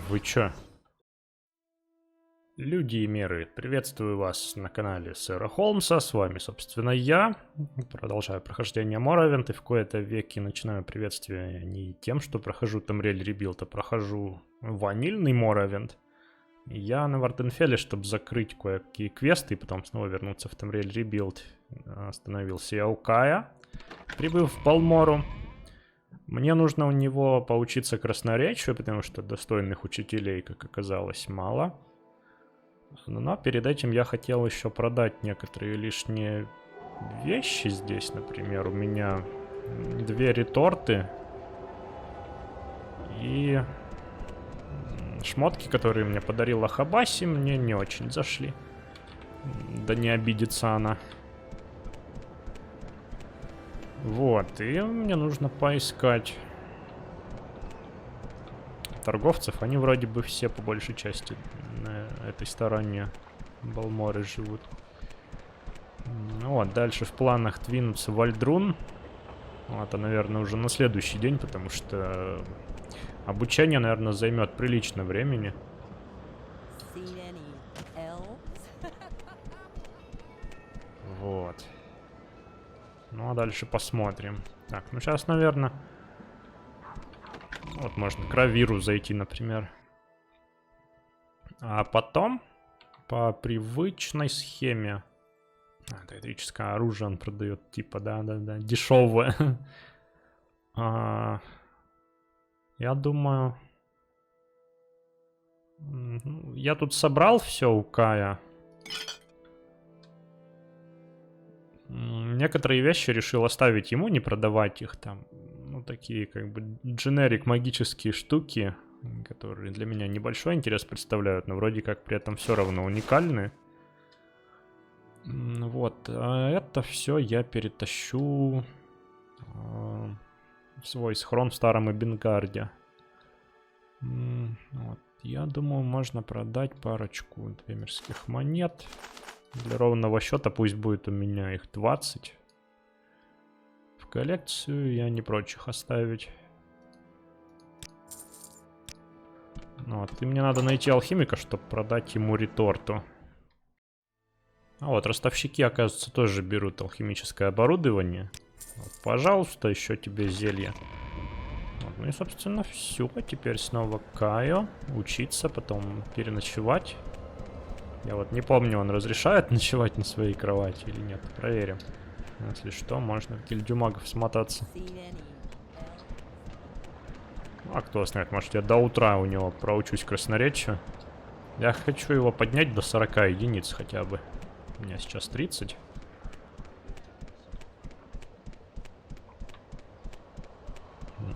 Вы чё? Люди и миры, приветствую вас на канале Сэра Холмса, с вами, собственно, я. Продолжаю прохождение Моровинд, и в кои-то веки начинаю приветствие не тем, что прохожу Тамриэль Ребилд, а прохожу ванильный Моровинд. Я на Варденфелле, чтобы закрыть кое-какие квесты и потом снова вернуться в Тамриэль Ребилд, остановился я у Кая, прибыв в Балмору. Мне нужно у него поучиться красноречию, потому что достойных учителей, как оказалось, мало. Но перед этим я хотел еще продать некоторые лишние вещи здесь. Например, у меня 2 реторты и шмотки, которые мне подарила Хабаси, мне не очень зашли. Да не обидится она. Вот, и мне нужно поискать торговцев. Они вроде бы все по большей части на этой стороне Балморы живут. Вот, дальше в планах двинуться в Вальдрун. Это, наверное, уже на следующий день, потому что обучение, наверное, займет прилично времени. Вот. Ну, а дальше посмотрим. Так, ну сейчас, наверное... Вот, можно к Равиру зайти, например. А потом, по привычной схеме... это электрическое оружие он продает, типа, да-да-да, дешевое. Я думаю... Я тут собрал все у Кая. Некоторые вещи решил оставить ему, не продавать их там. Ну, такие как бы дженерик магические штуки, которые для меня небольшой интерес представляют, но вроде как при этом все равно уникальны. Вот, а это все я перетащу в свой схрон в Старом Эбенгарде. Вот. Я думаю, можно продать парочку двемерских монет. Для ровного счета пусть будет у меня их 20. В коллекцию я не прочь их оставить. Вот, и мне надо найти алхимика, чтобы продать ему реторту. А вот, ростовщики, оказывается, тоже берут алхимическое оборудование. Вот, пожалуйста, еще тебе зелье. Вот, ну и, собственно, все. Теперь снова Каю. Учиться, потом переночевать. Я вот не помню, он разрешает ночевать на своей кровати или нет. Проверим. Если что, можно в гильдию магов смотаться. А кто знает, может я до утра у него проучусь красноречию. Я хочу его поднять до 40 единиц хотя бы. У меня сейчас 30.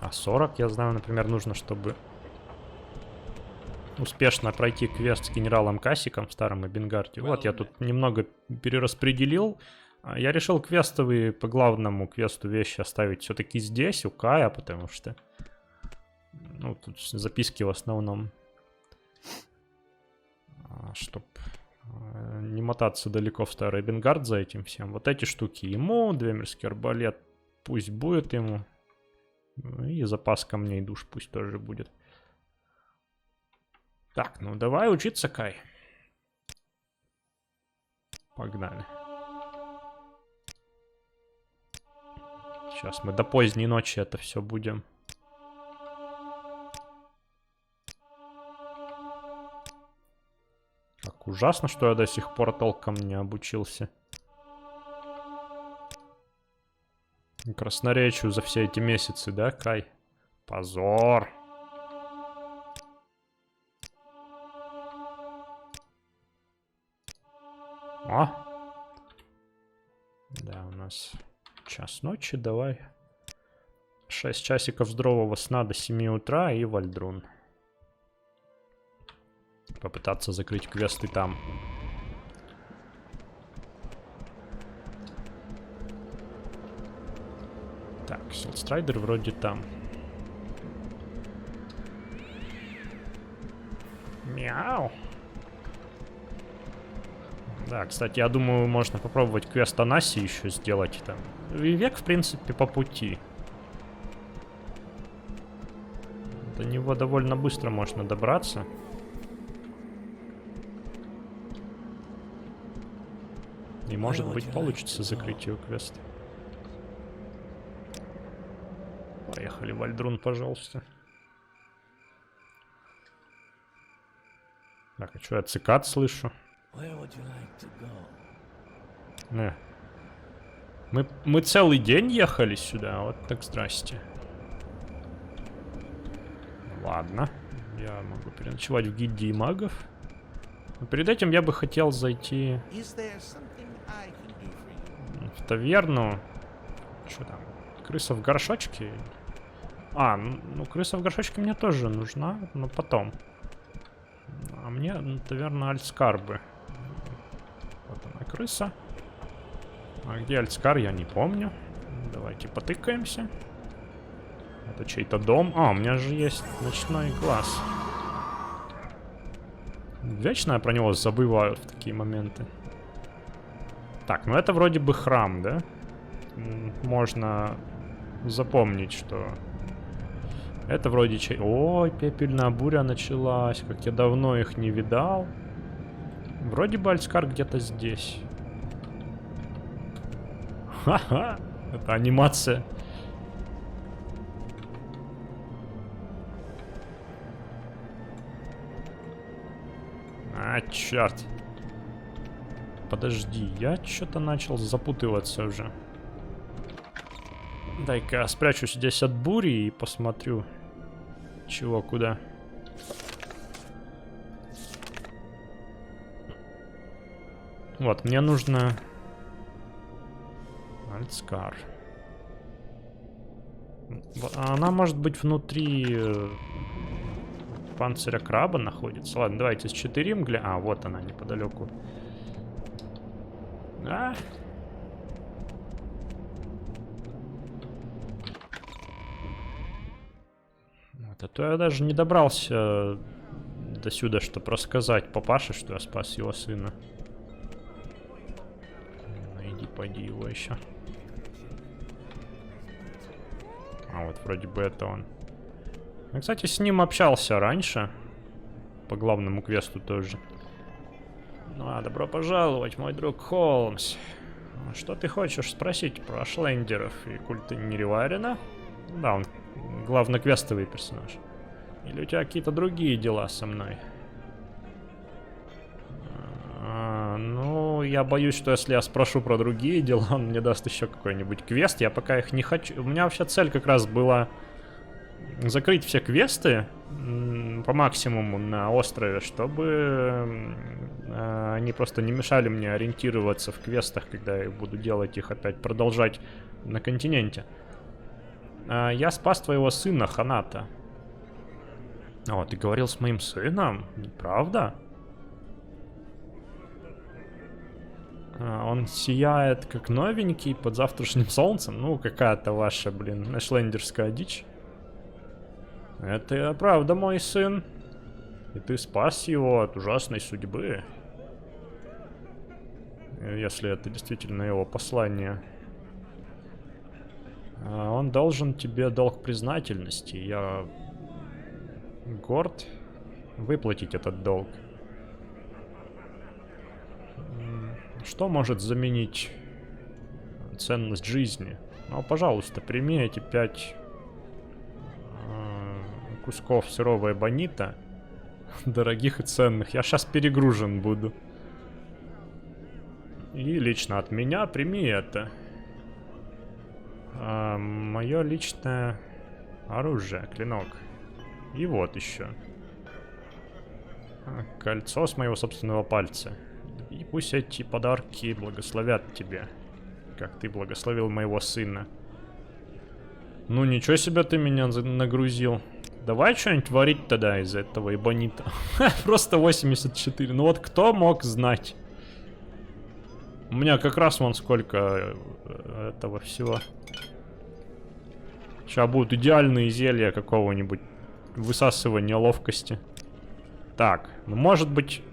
А 40, я знаю, например, нужно, чтобы успешно пройти квест с генералом Кассиком в Старом Эбенгарде. Вот, я тут немного перераспределил. Я решил квестовые по главному квесту вещи оставить все-таки здесь, у Кая, потому что... Ну, тут записки в основном. Чтоб не мотаться далеко в Старый Эбенгард за этим всем. Вот эти штуки ему, двемерский арбалет пусть будет ему. И запас камней душ пусть тоже будет. Так, ну давай учиться, Кай. Погнали. Сейчас мы до поздней ночи это все будем. Как ужасно, что я до сих пор толком не обучился. Красноречию за все эти месяцы, да, Кай? Позор. О! Да, у нас час ночи, давай. 6 часиков здорового сна до 7 утра и Вальдрун. Попытаться закрыть квесты там. Так, Силстрайдер вроде там. Мяу. Да, кстати, я думаю, можно попробовать квест Анаси еще сделать там. И век, в принципе, по пути. До него довольно быстро можно добраться. И может быть получится закрыть его квест. Поехали, Вальдрун, пожалуйста. Так, а что я цикад слышу? Мы целый день ехали сюда, вот так здрасте. Ладно, я могу переночевать в гильдии магов. Но перед этим я бы хотел зайти в таверну. Что там? Крыса в горшочке? А, ну крыса в горшочке мне тоже нужна, но потом. А мне, наверное, альтскарбы. Вот она, крыса. А где альтскар, я не помню. Давайте потыкаемся. Это чей-то дом. А, у меня же есть ночной глаз. Вечно я про него забываю в такие моменты. Так, ну это вроде бы храм, да? Можно запомнить, что... Это вроде чей... Ой, пепельная буря началась. Как я давно их не видал. Вроде бы альтскар где-то здесь. Ха-ха! Это анимация. А, черт. Подожди, я что-то начал запутываться уже. Дай-ка спрячусь здесь от бури и посмотрю, чего, куда. Вот, мне нужно... Альтскар. Она может быть внутри панциря краба находится. Ладно, давайте с 4 мгля. А, вот она неподалеку. А? Вот, а то я даже не добрался до сюда, чтобы рассказать папаше, что я спас его сына. Найди, пойди его еще. А вот вроде бы это он. Я, кстати, с ним общался раньше. По главному квесту тоже. Ну а, добро пожаловать, мой друг Холмс. Что ты хочешь спросить про Шлендеров и культы Нереварина? Да, он главноквестовый персонаж. Или у тебя какие-то другие дела со мной? Ну, я боюсь, что если я спрошу про другие дела, он мне даст еще какой-нибудь квест. Я пока их не хочу. У меня вообще цель как раз была закрыть все квесты по максимуму на острове, чтобы они просто не мешали мне ориентироваться в квестах, когда я буду делать их опять, продолжать на континенте. Я спас твоего сына, Ханата. О, ты говорил с моим сыном? Правда? Он сияет как новенький под завтрашним солнцем. Ну, какая-то ваша, блин, эшлендерская дичь. Это правда мой сын. И ты спас его от ужасной судьбы. Если это действительно его послание. Он должен тебе долг признательности. Я горд выплатить этот долг. Что может заменить ценность жизни? Ну, пожалуйста, прими эти 5 кусков сырого эбонита. Дорогих и ценных. Я сейчас перегружен буду. И лично от меня прими это. Мое личное оружие, клинок. И вот еще. Кольцо с моего собственного пальца. И пусть эти подарки благословят тебя, как ты благословил моего сына. Ну ничего себе ты меня нагрузил. Давай что-нибудь варить тогда из этого эбонита. Просто 84. Ну вот кто мог знать? У меня как раз вон сколько этого всего. Сейчас будут идеальные зелья какого-нибудь высасывания ловкости. Так, ну может быть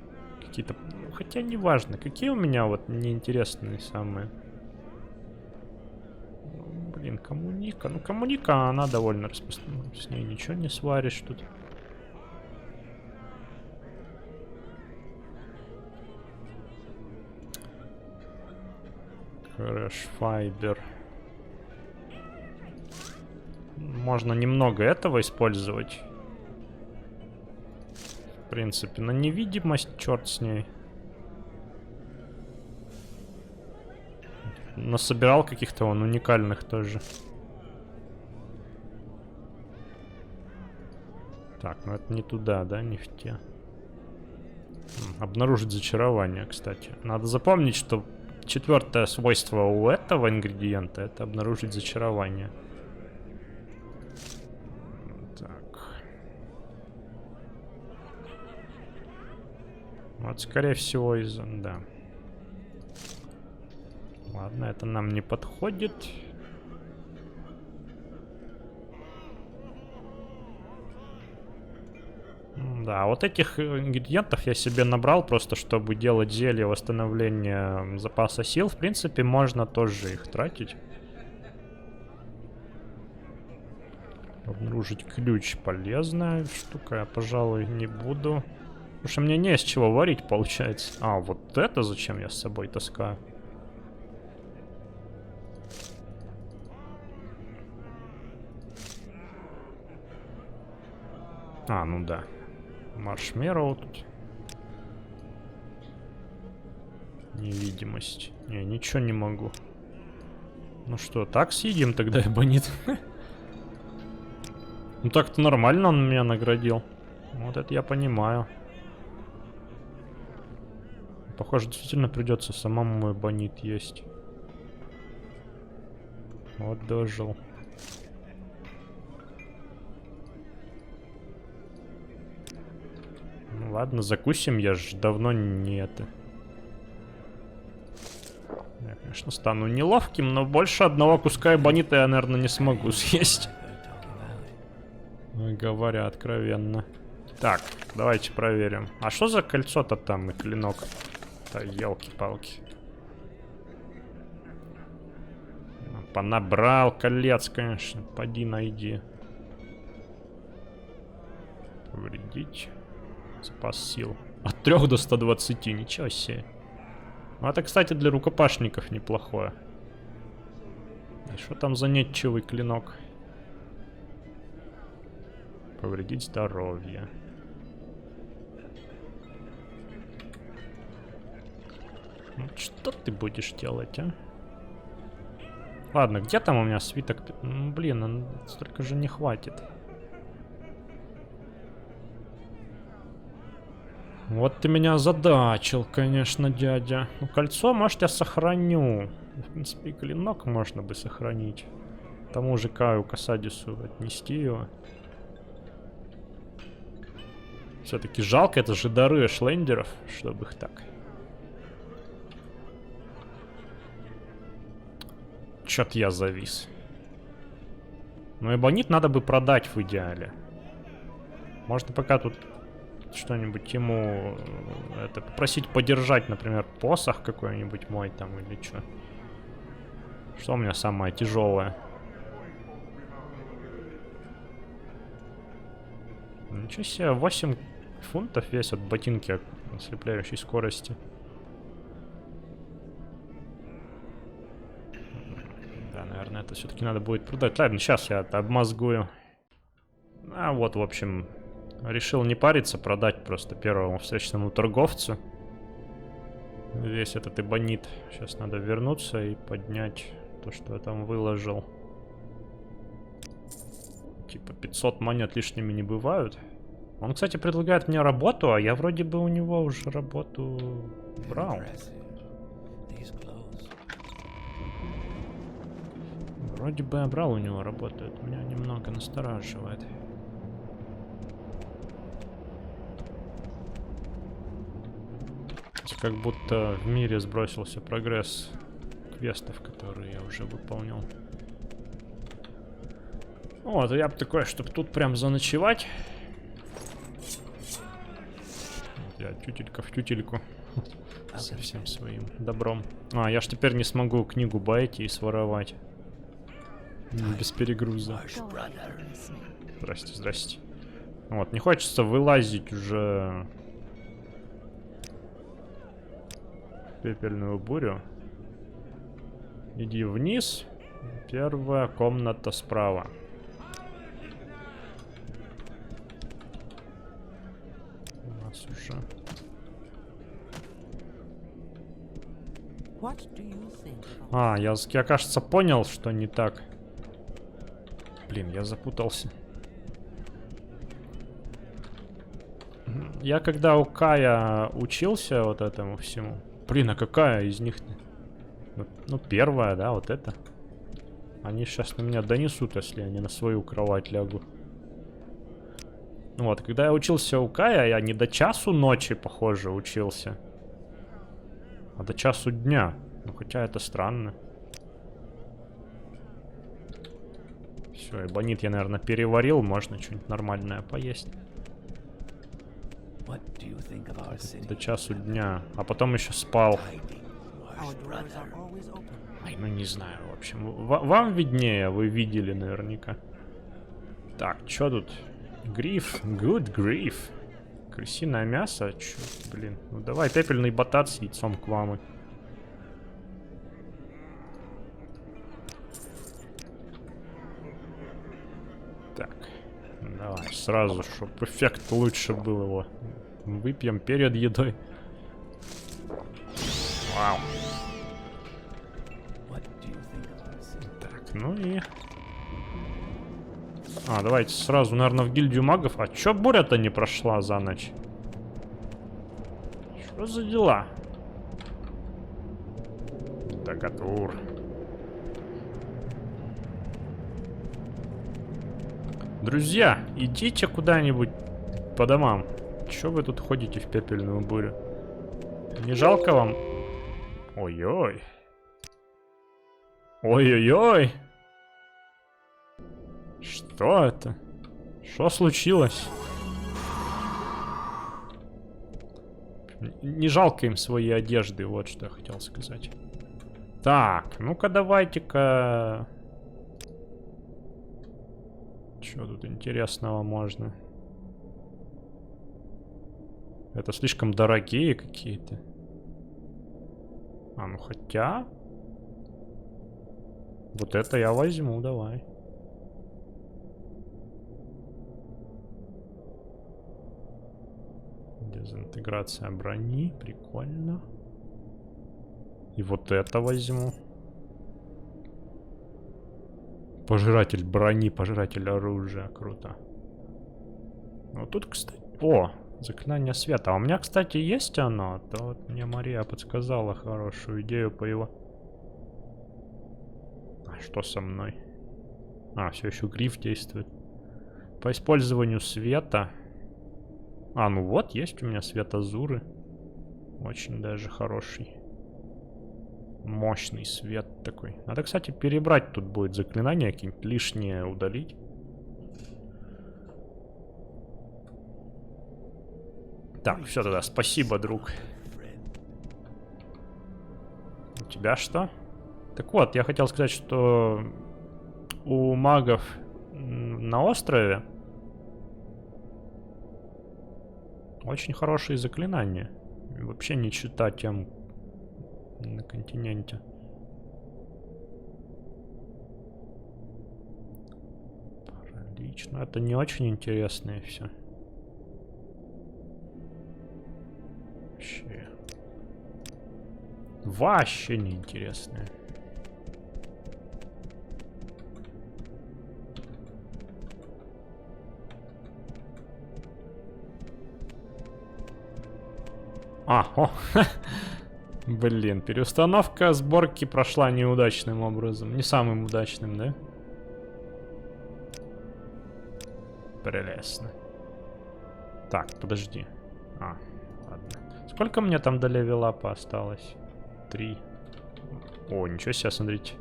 какие-то... Хотя не важно, какие у меня вот неинтересные самые. Блин, коммуника. Ну, коммуника, она довольно распространена. С ней ничего не сваришь тут. Crash Fiber. Можно немного этого использовать. В принципе, на невидимость, черт с ней. Насобирал каких-то вон уникальных тоже. Так, ну это не туда, да, не в те. Обнаружить зачарование, кстати. Надо запомнить, что 4-е свойство у этого ингредиента — это обнаружить зачарование. Так. Вот, скорее всего, из... Да. Ладно, это нам не подходит. Да, вот этих ингредиентов я себе набрал просто, чтобы делать зелье восстановления запаса сил. В принципе, можно тоже их тратить. Обнаружить ключ — полезная штука, я, пожалуй, не буду. Потому что мне не из чего варить, получается. А, вот это зачем я с собой таскаю? А, ну да. Маршмеллоу тут. Невидимость. Не, ничего не могу. Ну что, так съедим тогда эбонит? Ну так-то нормально он меня наградил. Вот это я понимаю. Похоже, действительно придется самому эбонит есть. Вот дожил. Ну ладно, закусим, я ж давно не это. Я, конечно, стану неловким, но больше одного куска эбонита я, наверное, не смогу съесть. Говоря откровенно. Так, давайте проверим. А что за кольцо-то там и клинок? Да елки-палки. Понабрал колец, конечно. Поди найди. Повредить. Запас сил. От 3 до 120, ничего себе. Ну, это, кстати, для рукопашников неплохое. И что там за нетчевый клинок? Повредить здоровье. Ну, что ты будешь делать, а? Ладно, где там у меня свиток? Ну, блин, столько же не хватит. Вот ты меня озадачил, конечно, дядя. Ну, кольцо, может, я сохраню. В принципе, и клинок можно бы сохранить. Тому же Каю Касадису отнести его. Все-таки жалко, это же дары эшлендеров, чтобы их так. Чё-то я завис. Ну, эбонит надо бы продать в идеале. Можно пока тут что-нибудь ему это попросить подержать, например, посох какой-нибудь мой там или что. Что у меня самое тяжелое? Ничего себе, 8 фунтов весят ботинки ослепляющей скорости. Да, наверное, это все-таки надо будет продать. Ладно, сейчас я это обмозгую. А вот, в общем, решил не париться, продать просто первому встречному торговцу весь этот эбонит. Сейчас надо вернуться и поднять то, что я там выложил. Типа 500 монет лишними не бывают. Он, кстати, предлагает мне работу, а я вроде бы у него уже работу брал. Вроде бы я брал у него работу, это меня немного настораживает. Как будто в мире сбросился прогресс квестов, которые я уже выполнил. Вот, я бы такой, чтобы тут прям заночевать. Вот я тютелька в тютельку. Со всем своим добром. А, я ж теперь не смогу книгу байти и своровать. Без перегруза. Здрасте, здрасте. Вот, не хочется вылазить уже в пепельную бурю. Иди вниз. Первая комната справа. У нас уже... Я, кажется, понял, что не так. Блин, я запутался. Я когда у Кая учился вот этому всему... Блин, а какая из них? Ну, первая, да, вот это. Они сейчас на меня донесут, если я не на свою кровать лягу. Вот, когда я учился у Кая, я не до часу ночи, похоже, учился. А до часу дня. Ну, хотя это странно. Все, эбонит я, наверное, переварил. Можно что-нибудь нормальное поесть. До часу дня. А потом еще спал. Ай, ну не знаю, в общем. Вам виднее, вы видели наверняка. Так, что тут? Гриф. Good гриф. Крысиное мясо? Чё, блин. Ну давай, пепельный батат с яйцом квамы. Так. Давай, сразу, чтобы эффект лучше был его. Выпьем перед едой. Вау. Так, ну и... давайте сразу, наверное, в гильдию магов. А чё буря-то не прошла за ночь? Что за дела? Дагатур. Друзья, идите куда-нибудь по домам. Чё вы тут ходите в пепельную бурю? Не жалко вам? Ой-ой. Ой-ой-ой. Что это? Что случилось? Не жалко им свои одежды, вот что я хотел сказать. Так, ну-ка давайте-ка... Что тут интересного можно? Это слишком дорогие какие-то. Ну хотя... Вот это я возьму, давай. Дезинтеграция брони, прикольно. И вот это возьму. Пожиратель брони, пожиратель оружия, круто. Ну тут, кстати... О, заклинание света. А у меня, кстати, есть оно. То вот мне Мария подсказала хорошую идею по его... Что со мной? Все еще гриф действует. По использованию света... ну вот, есть у меня свет азуры. Очень даже хороший. Мощный свет такой. Надо, кстати, перебрать тут будет заклинания, какие-нибудь лишние удалить. Так, все тогда, спасибо, друг. У тебя что? Так вот, я хотел сказать, что у магов на острове очень хорошие заклинания. Вообще не чита тем на континенте. Паралич. Но это не очень интересное все. Вообще не интересное. Блин, переустановка сборки прошла неудачным образом. Не самым удачным, да? Прелестно. Так, подожди. Ладно. Сколько мне там до левелапа осталось? 3. О, ничего себе, смотрите.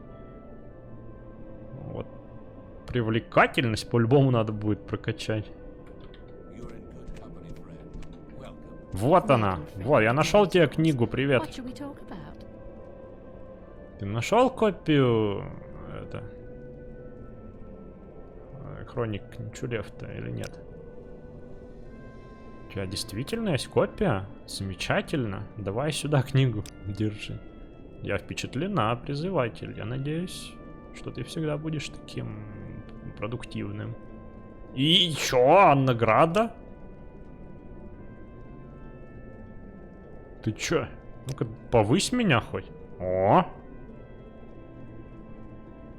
Вот. Привлекательность по-любому надо будет прокачать. Вот она. Вот, я нашел тебе книгу, привет. Ты нашел копию? Хроник Ничулефта или нет? У тебя действительно есть копия? Замечательно. Давай сюда книгу. Держи. Я впечатлена, призыватель. Я надеюсь, что ты всегда будешь таким продуктивным. И чё? Награда? Ты чё? Ну-ка, повысь меня хоть. О!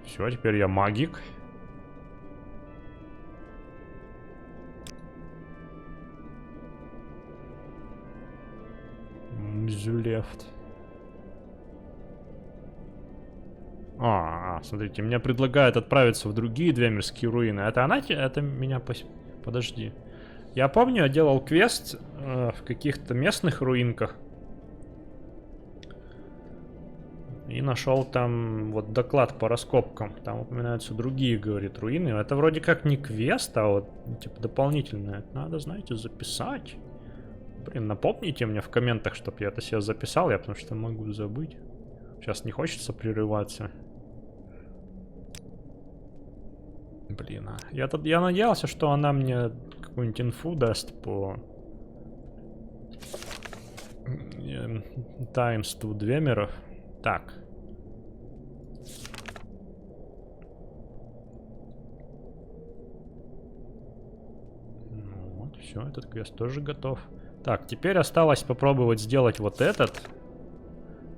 Все, теперь я магик. Мзюлефт. Смотрите, мне предлагают отправиться в другие две мирские руины. Это она? Это меня... Подожди. Я помню, я делал квест в каких-то местных руинках. И нашел там вот доклад по раскопкам. Там упоминаются другие, говорит, руины. Это вроде как не квест, а вот типа дополнительное. Надо, знаете, записать. Блин, напомните мне в комментах, чтобы я это себе записал. Я потому что могу забыть. Сейчас не хочется прерываться. Блин, я надеялся, что она мне какую-нибудь инфу даст по таинству Двемеров. Так. Ну вот, все, этот квест тоже готов. Так, теперь осталось попробовать сделать вот этот.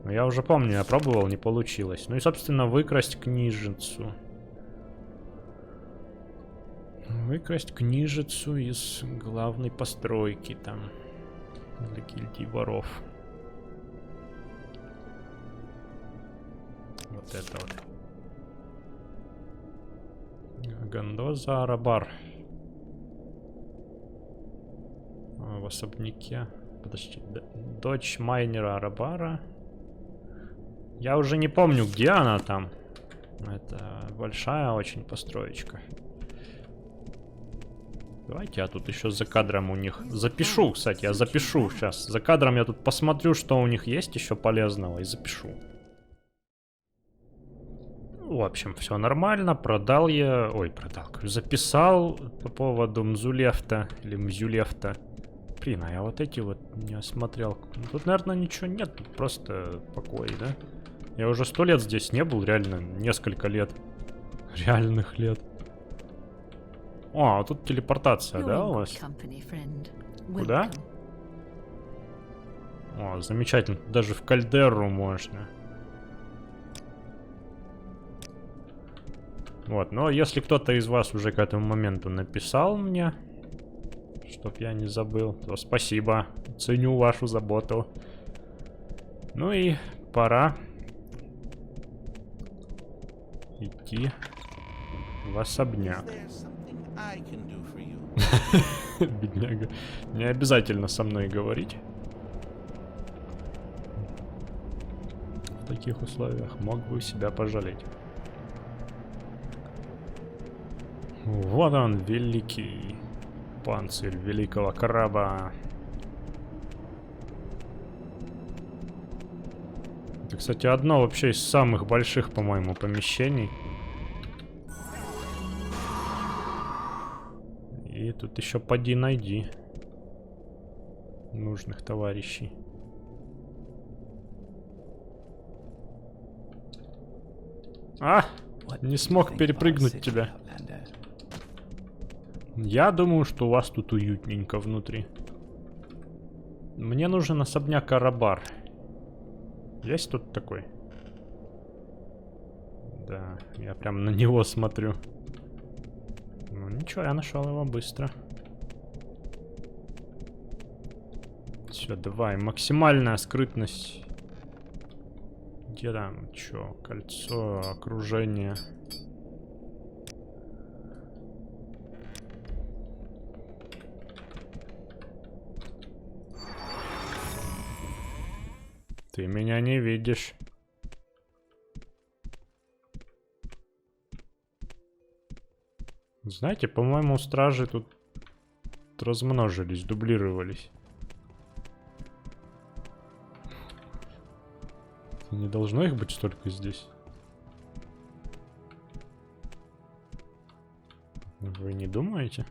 Но я уже помню, я пробовал, не получилось. Ну и, собственно, выкрасть книжицу. Выкрасть книжицу из главной постройки там. Для гильдии воров. Вот это вот. Гандоза Арабар. В особняке. Подожди. Дочь майнера Арабара. Я уже не помню, где она там. Это большая очень построечка. Давайте я тут еще за кадром у них запишу, кстати, я запишу сейчас. За кадром я тут посмотрю, что у них есть еще полезного, и запишу. В общем, все нормально, продал я... Ой, продал, записал по поводу Мзулефта, или Мзюлефта. Блин, а я вот эти вот не осмотрел. Тут, наверное, ничего нет, тут просто покой, да? Я уже 100 лет здесь не был, реально, несколько лет. Реальных лет. О, а тут телепортация, да, у вас? Куда? О, замечательно. Даже в кальдеру можно. Вот, но если кто-то из вас уже к этому моменту написал мне, чтоб я не забыл, то спасибо. Ценю вашу заботу. Ну и пора идти в особняк. Бедняга. Не обязательно со мной говорить. В таких условиях мог бы себя пожалеть. Вот он, великий панцирь великого краба. Это, кстати, одно вообще из самых больших, по-моему, помещений. И тут еще поди найди нужных товарищей. А! Не смог перепрыгнуть тебя. Я думаю, что у вас тут уютненько внутри. Мне нужен особняк Арабар. Есть тут такой? Да, я прям на него смотрю. Ну ничего, я нашел его быстро. Все, давай, максимальная скрытность. Где там? Чё? Кольцо, окружение. Ты меня не видишь. Знаете, по-моему, стражи тут размножились, дублировались. Не должно их быть столько здесь. Вы не думаете?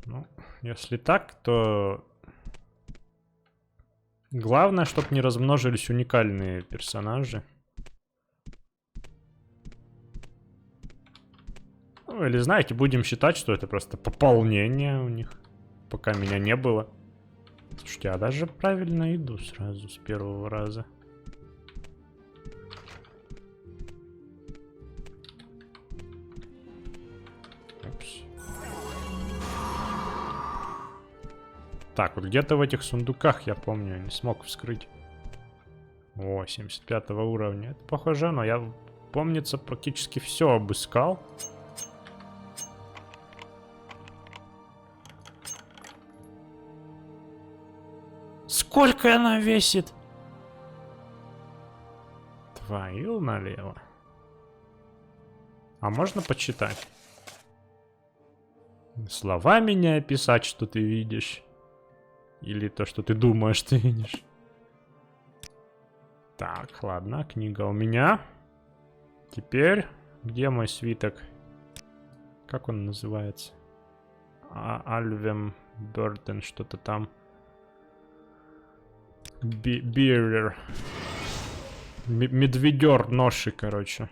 Ну, если так, то... Главное, чтобы не размножились уникальные персонажи. Ну, или, знаете, будем считать, что это просто пополнение у них. Пока меня не было. Слушайте, я даже правильно иду сразу с первого раза. Упс. Так, вот где-то в этих сундуках, я помню, не смог вскрыть. О, 75 уровня. Это похоже, но я, помнится, практически все обыскал. Сколько она весит? Твою налево. А можно почитать? Словами не описать, что ты видишь. Или то, что ты думаешь, ты видишь. Так, ладно, книга у меня. Теперь, где мой свиток? Как он называется? Альвем Бёрден, что-то там. Бирер. Медведер ноши, короче.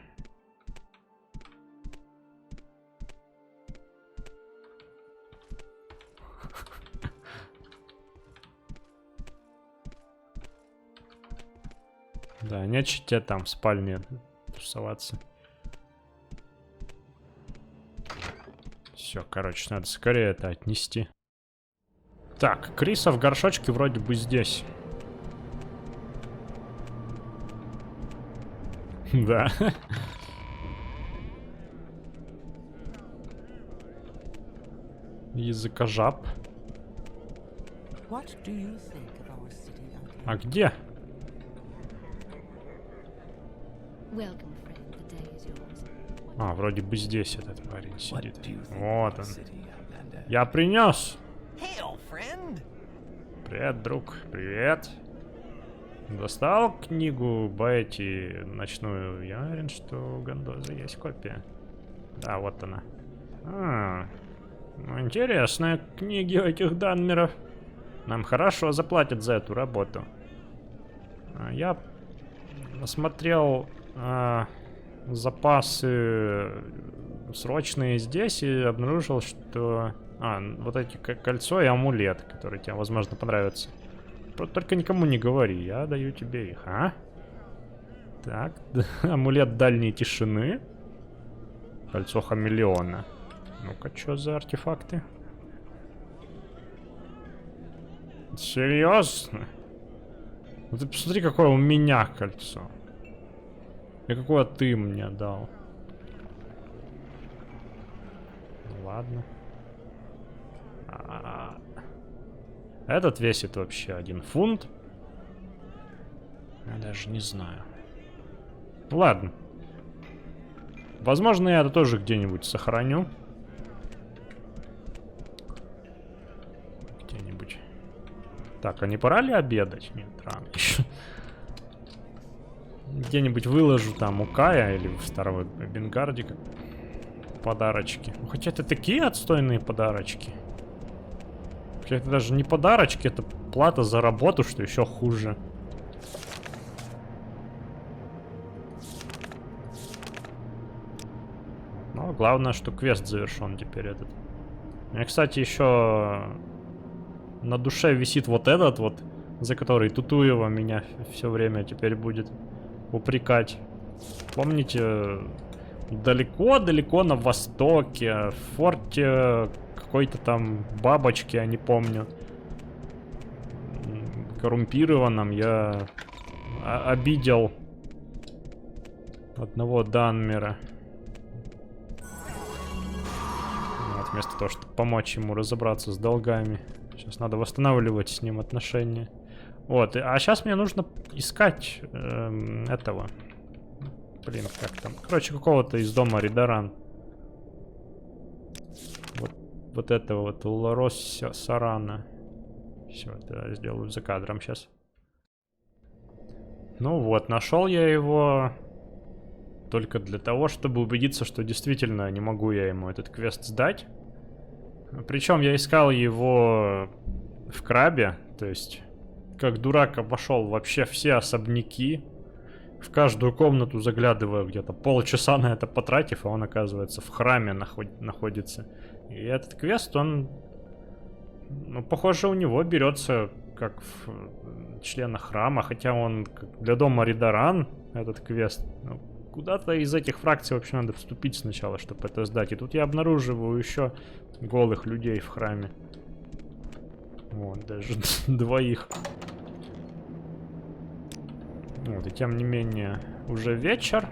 Да, нечего тебе там в спальне тусоваться. Все, короче, надо скорее это отнести. Так, Криса в горшочке вроде бы здесь. Да. Языкожаб. А где? А, вроде бы здесь этот парень сидит. Вот он. Я принес. Привет, друг. Привет. Достал книгу Бетти ночную. Я уверен, что у Гандоза есть копия. Да, вот она. Ну, интересные книги у этих данмеров. Нам хорошо заплатят за эту работу. Я осмотрел запасы срочные здесь и обнаружил, что... вот эти кольцо и амулет, которые тебе, возможно, понравятся. Только никому не говори, я даю тебе их, а? Так, амулет дальней тишины. Кольцо хамелеона. Ну-ка, что за артефакты? Серьезно? Ну ты посмотри, какое у меня кольцо. И какое ты мне дал. Ладно. Этот весит вообще 1 фунт. Я даже не знаю. Ладно. Возможно, я это тоже где-нибудь сохраню. Где-нибудь. Так, а не пора ли обедать? Нет, рано еще. Где-нибудь выложу там у Кая или в старого Бенгардика подарочки. Ну, хотя это такие отстойные подарочки. Хотя это даже не подарочки, это плата за работу, что еще хуже. Но главное, что квест завершен теперь этот. У меня, кстати, еще на душе висит вот этот вот, за который Тутуева меня все время теперь будет упрекать. Помните, далеко-далеко на востоке, в форте какой-то там бабочки, я не помню, коррумпированном, я обидел одного данмера. Вот, вместо того, чтобы помочь ему разобраться с долгами. Сейчас надо восстанавливать с ним отношения. Вот, а сейчас мне нужно искать этого. Блин, как там? Короче, какого-то из дома Ридаран. Вот этого вот Ларос Сарана. Все, это сделаю за кадром сейчас. Ну вот, нашел я его только для того, чтобы убедиться, что действительно не могу я ему этот квест сдать. Причем я искал его в крабе, то есть как дурак обошел вообще все особняки. В каждую комнату заглядываю, где-то полчаса на это потратив, а он, оказывается, в храме находится. И этот квест, он, ну, похоже, у него берется как в члена храма, хотя он для дома Ридаран, этот квест, ну, куда-то из этих фракций вообще надо вступить сначала, чтобы это сдать. И тут я обнаруживаю еще голых людей в храме. Вот, даже двоих. Вот, и тем не менее, уже вечер.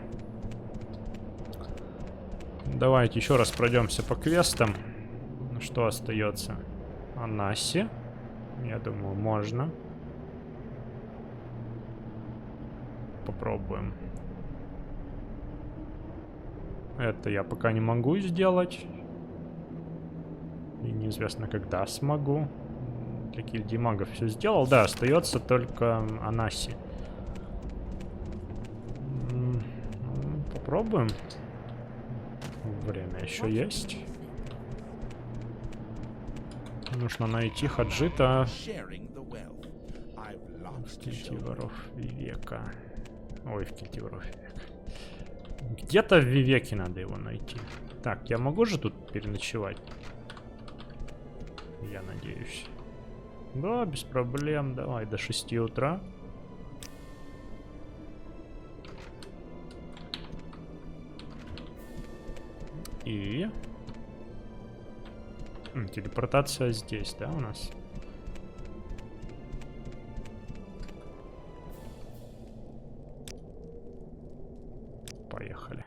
Давайте еще раз пройдемся по квестам. Что остается? Анаси. Я думаю, можно. Попробуем. Это я пока не могу сделать. И неизвестно, когда смогу. Для гильдии магов все сделал. Да, остается только Анаси. Попробуем. Время еще есть. Нужно найти Хаджита в культиваров Вивека. Ой, в культиваров Вивека. Где-то в Вивеке надо его найти. Так, я могу же тут переночевать? Я надеюсь. Да, без проблем. Давай до 6 утра. И... телепортация здесь, да, у нас? Поехали.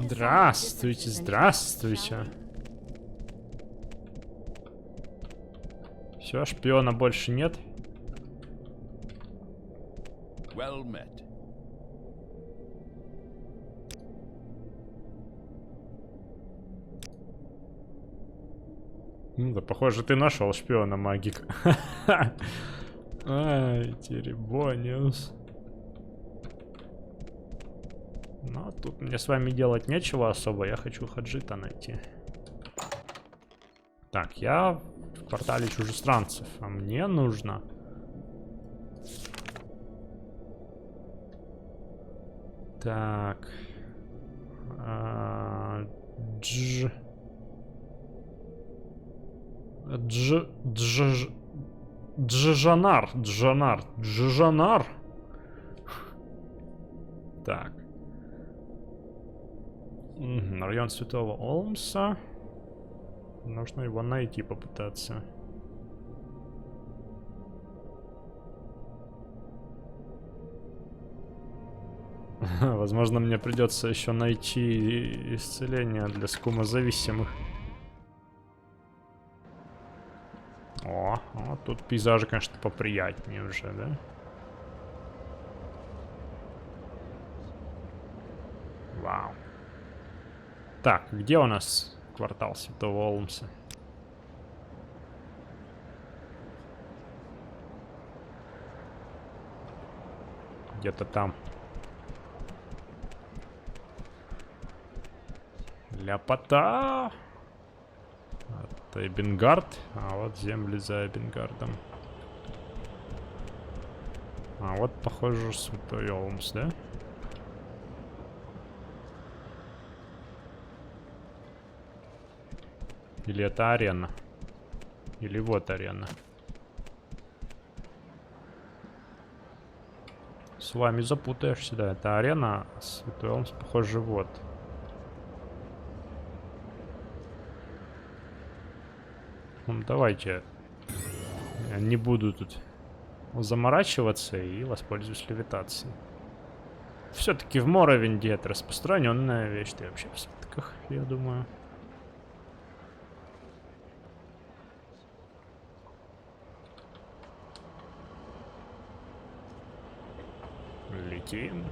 Здравствуйте, здравствуйте. Все, шпиона больше нет. Well met. Ну да, похоже, ты нашел шпиона, магик. Ай, Теребониус. Ну, тут мне с вами делать нечего особо. Я хочу Хаджита найти. Так, я в квартале чужестранцев. А мне нужно... Так... Джанар. Так. Район Святого Олмса. Нужно его найти, попытаться. Возможно, мне придется еще найти исцеление для скумозависимых. О, вот тут пейзажи, конечно, поприятнее уже, да? Вау. Так, где у нас квартал Святого Олмса? Где-то там. Ляпота. Это Эбенгард. А вот земли за Эбенгардом. А вот, похоже, Святой Олмс, да? Или это арена? Или вот арена? С вами запутаешься, да. Это арена, а Святой Олмс, похоже, вот. Ну, давайте. Я не буду тут заморачиваться и воспользуюсь левитацией. Все-таки в Моровинде это распространенная вещь. Ты вообще в свитках, я думаю. Летим.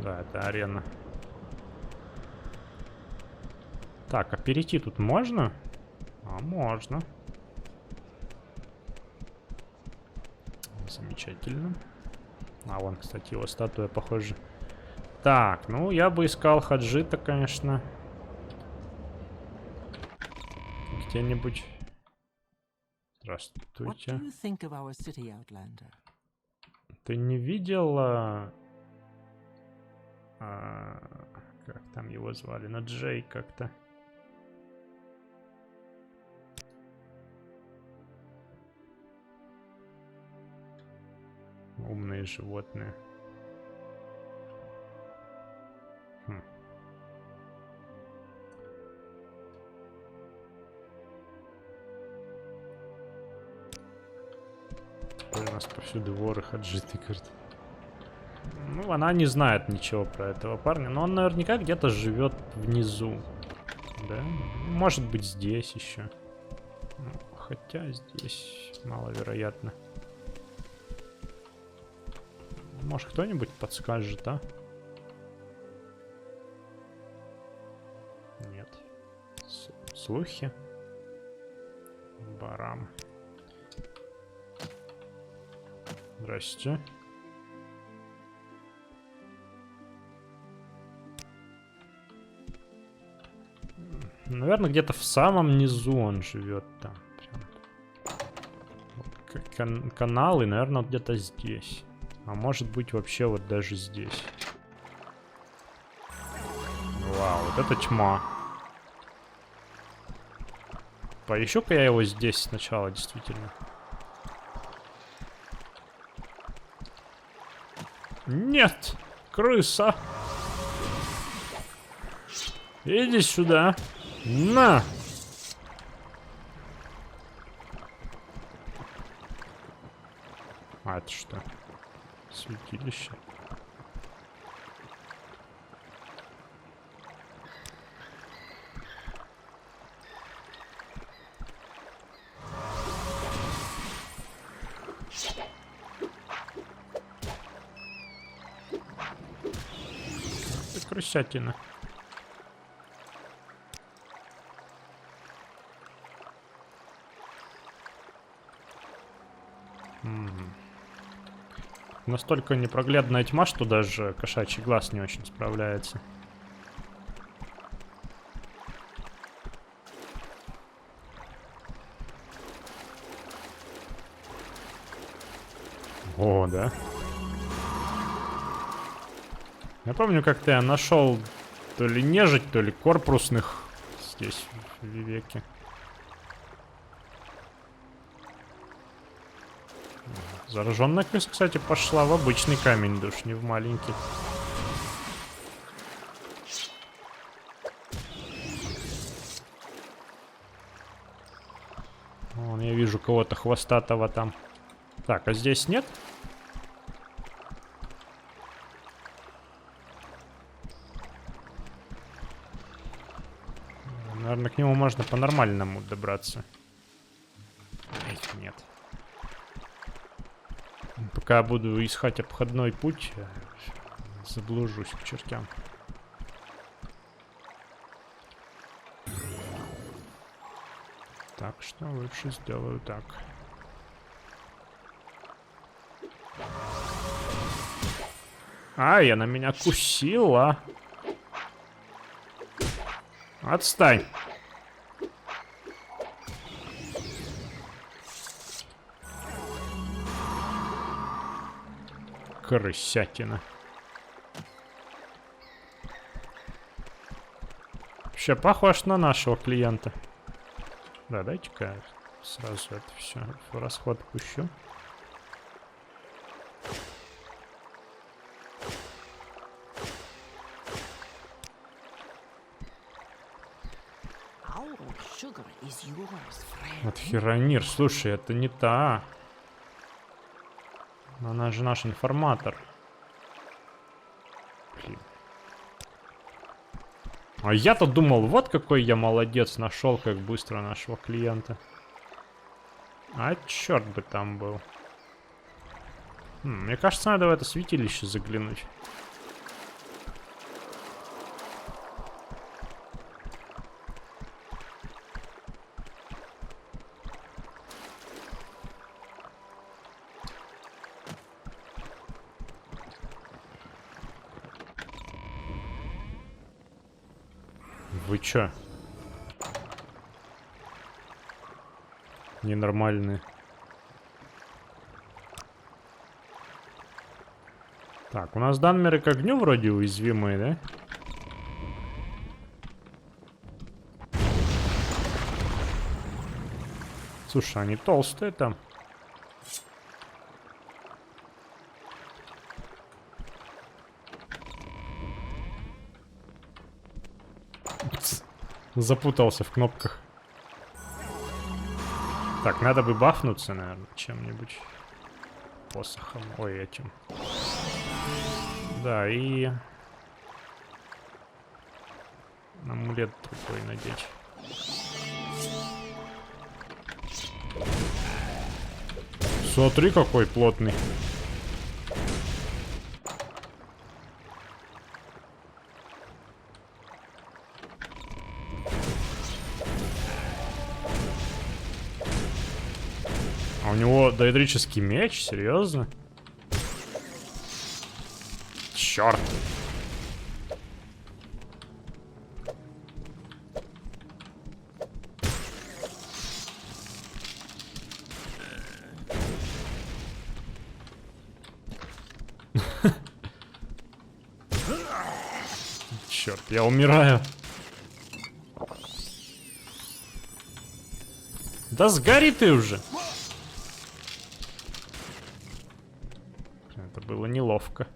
Да, это арена. Так, а перейти тут можно? А можно. Замечательно. А вон, кстати, его статуя похожа. Так, ну я бы искал Хаджита, конечно. Где-нибудь. Здравствуйте. Ты не видела... как там его звали? На Джей как-то. Умные животные. Теперь у нас повсюду воры, хаджиты, говорит. Ну, она не знает ничего про этого парня, но он наверняка где-то живет внизу. Да? Может быть, здесь еще. Ну, хотя здесь маловероятно. Может, кто-нибудь подскажет, а? Нет. Слухи. Барам. Здрасте. Наверное, где-то в самом низу он живет там. Прям. Каналы, наверное, где-то здесь. А может быть, вообще вот даже здесь. Вау, вот это тьма. Поищу-ка я его здесь сначала, действительно. Нет! Крыса! Иди сюда! На! А это что? Святилище? Это крысятина. Настолько непроглядная тьма, что даже кошачий глаз не очень справляется. О, да. Я помню, как-то я нашел то ли нежить, то ли корпусных здесь, в Вивеке. Зараженная крыса, кстати, пошла в обычный камень душ, не в маленький. Вон, я вижу кого-то хвостатого там. Так, а здесь нет? Наверное, к нему можно по-нормальному добраться. Нет. Пока буду искать обходной путь, заблужусь к чертям. Так что лучше сделаю так. Ай, она меня кусила. Отстань. Крысятина. Вообще похож на нашего клиента. Да, дайте-ка сразу это все в расход пущу. Вот Херонир, слушай, это не та. Она же наш информатор. Блин. А я-то думал, вот какой я молодец, нашел как быстро нашего клиента. А черт бы там был. Мне кажется, надо в это святилище заглянуть. вы чё? Ненормальные. Так, у нас данмеры к огню вроде уязвимые, да? Слушай, они толстые там. Запутался в кнопках. Так, надо бы бафнуться, наверное, чем-нибудь. Посохом. Ой, этим. Да, и... амулет другой надеть. Смотри, какой плотный. А у него доэдрический меч? Серьезно? Черт. Черт, я умираю. Да сгори ты уже. Это было неловко.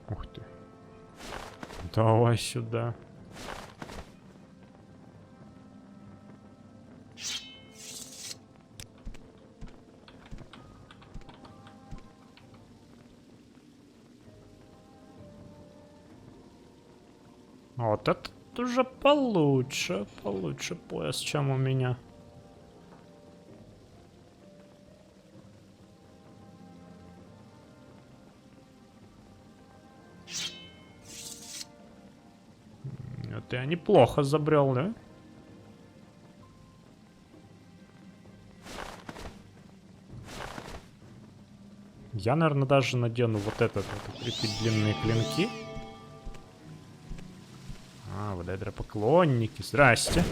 Ух ты. Давай сюда. Вот этот уже получше. Получше пояс, чем у меня. Это я неплохо забрел, да? Я, наверное, даже надену вот этот, укрепить длинные клинки. А, вот это поклонники. Здрасте.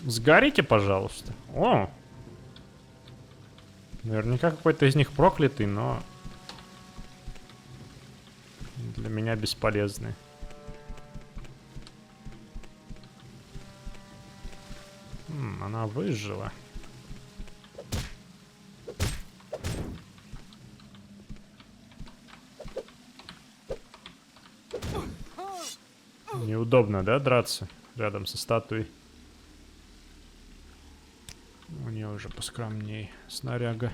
Сгорите, пожалуйста. О! Наверняка какой-то из них проклятый, но... для меня бесполезный. Она выжила. Неудобно, да, драться рядом со статуей? У нее уже поскромней снаряга.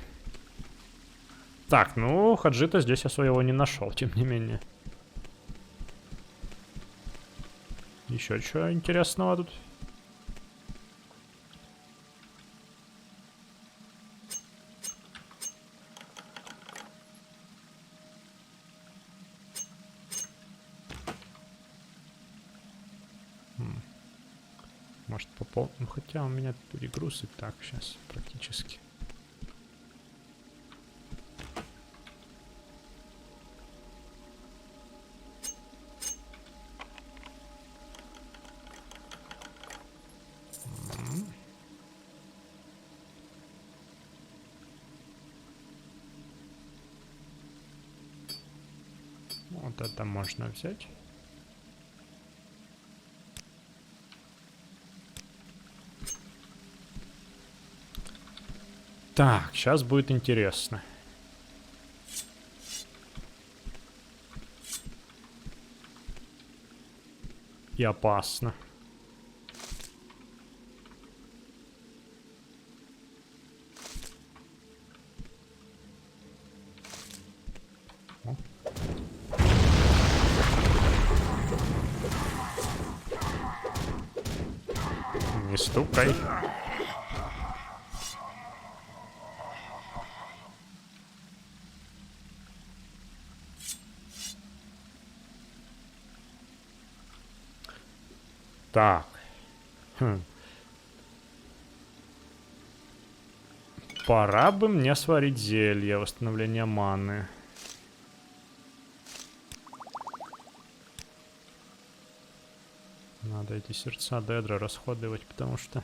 Так, ну, Хаджита здесь я своего не нашел, тем не менее. Еще что интересного тут? Может попол... Ну, хотя у меня перегруз и так сейчас практически. Вот это можно взять. Так, сейчас будет интересно. И опасно. Не стукай. Так. Пора бы мне сварить зелье восстановления маны. Надо эти сердца Дедра расходовать, потому что...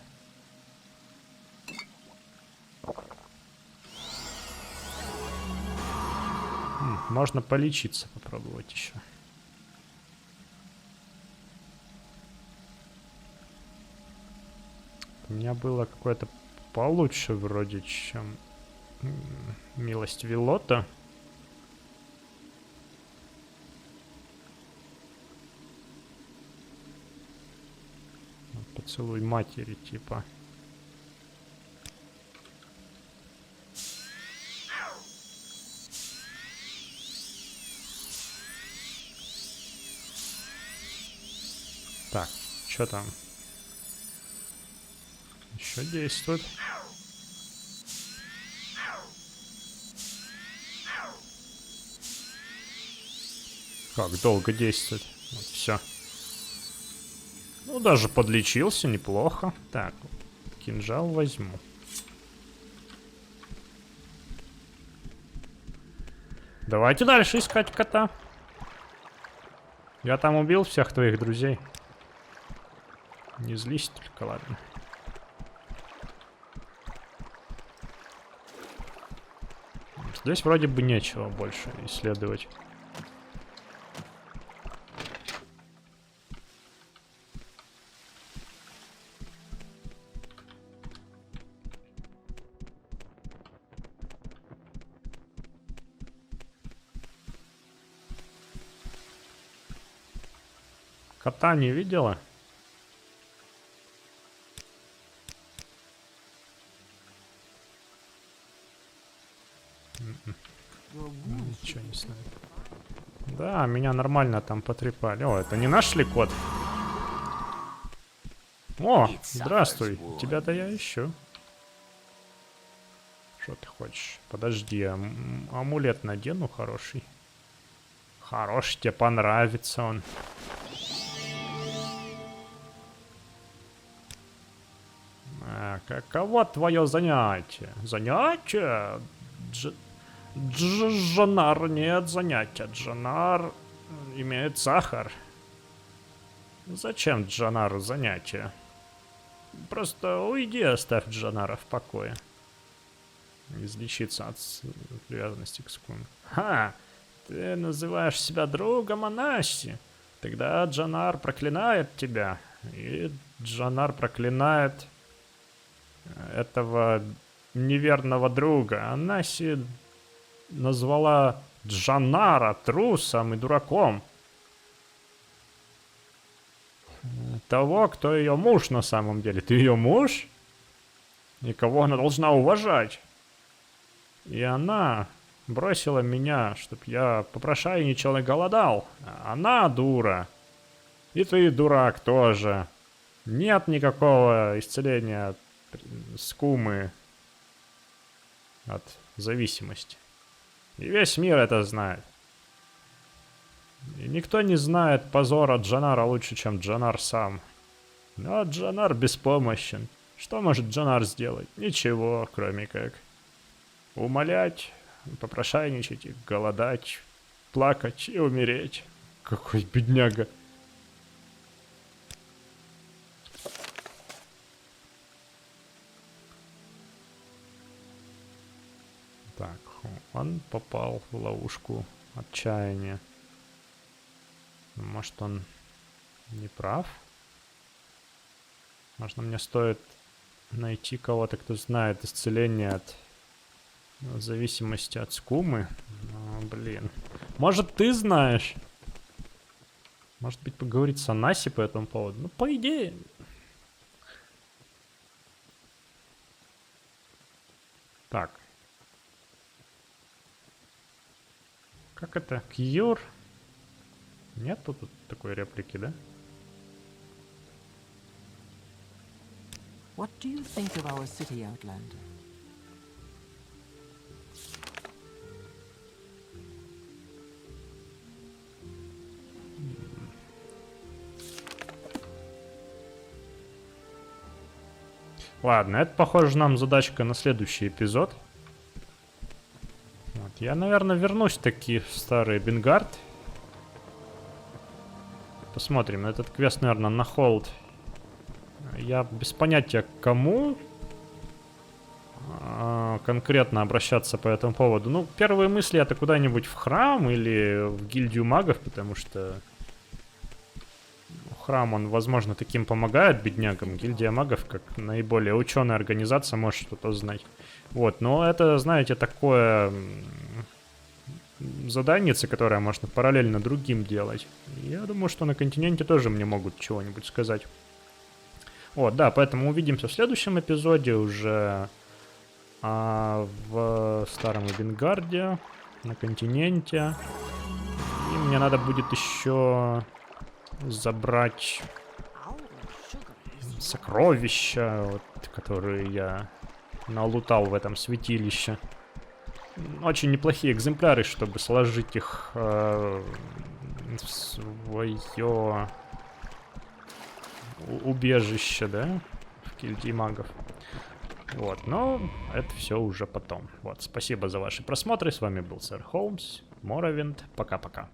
Можно полечиться, попробовать еще. У меня было какое-то получше вроде, чем милость Вилота. Поцелуй матери, типа. Так, что там? Еще действует. Как долго действует? Вот, все. Ну, даже подлечился, неплохо. Так, кинжал возьму. Давайте дальше искать кота. Я там убил всех твоих друзей. Не злись только, ладно. Здесь вроде бы нечего больше исследовать. Кота не видела? Ничего не знаю. Да, меня нормально там потрепали. О, это не наш ли кот? О, здравствуй. Тебя-то я ищу. Что ты хочешь? Подожди, амулет надену хороший. Хороший, тебе понравится он. Каково твое занятие? Занятие? Джанар, нет занятия. Джанар имеет сахар. Зачем Джанару занятия? Просто уйди, оставь Джанара в покое. Излечиться от привязанности к скуну. Ха! Ты называешь себя другом Анаси. Тогда Джанар проклинает тебя. И Джанар проклинает этого неверного друга. Анаси назвала Джанара трусом и дураком. Того, кто ее муж на самом деле. Ты ее муж? И кого она должна уважать? И она бросила меня, чтоб я попрошайничал и голодал. Она дура. И ты дурак тоже. Нет никакого исцеления от скумы, от зависимости. И весь мир это знает. И никто не знает позора Джанара лучше, чем Джанар сам. Но Джанар беспомощен. Что может Джанар сделать? Ничего, кроме как умолять, попрошайничать, голодать, плакать и умереть. Какой бедняга. Так, он попал в ловушку отчаяния. Может, он не прав? Может, мне стоит найти кого-то, кто знает исцеление от зависимости от скумы? Ну, блин. Может, ты знаешь? Может быть, поговорить с Анаси по этому поводу? Ну, по идее... Так. Как это? Кьюр? Нету тут такой реплики, да? What do you think of our city, Outlander? Ладно, это, похоже, нам задачка на следующий эпизод. Вот, я, наверное, вернусь таки в старый Бенгард. Посмотрим. Этот квест, наверное, на холд. Я без понятия, к кому конкретно обращаться по этому поводу. Ну, первые мысли это куда-нибудь в храм или в гильдию магов, потому что храм, он, возможно, таким помогает беднягам. Гильдия магов, как наиболее ученая организация, может что-то знать. Вот, но это, знаете, такое заданице, которое можно параллельно другим делать. Я думаю, что на континенте тоже мне могут чего-нибудь сказать. Вот, да, поэтому увидимся в следующем эпизоде уже в старом Бенгарде, на континенте. И мне надо будет еще забрать сокровища, вот, которые я налутал в этом святилище. Очень неплохие экземпляры, чтобы сложить их в свое убежище, да, в гильдии магов. Вот, но это все уже потом. Вот, спасибо за ваши просмотры. С вами был Сэр Холмс, Моровинд. Пока-пока.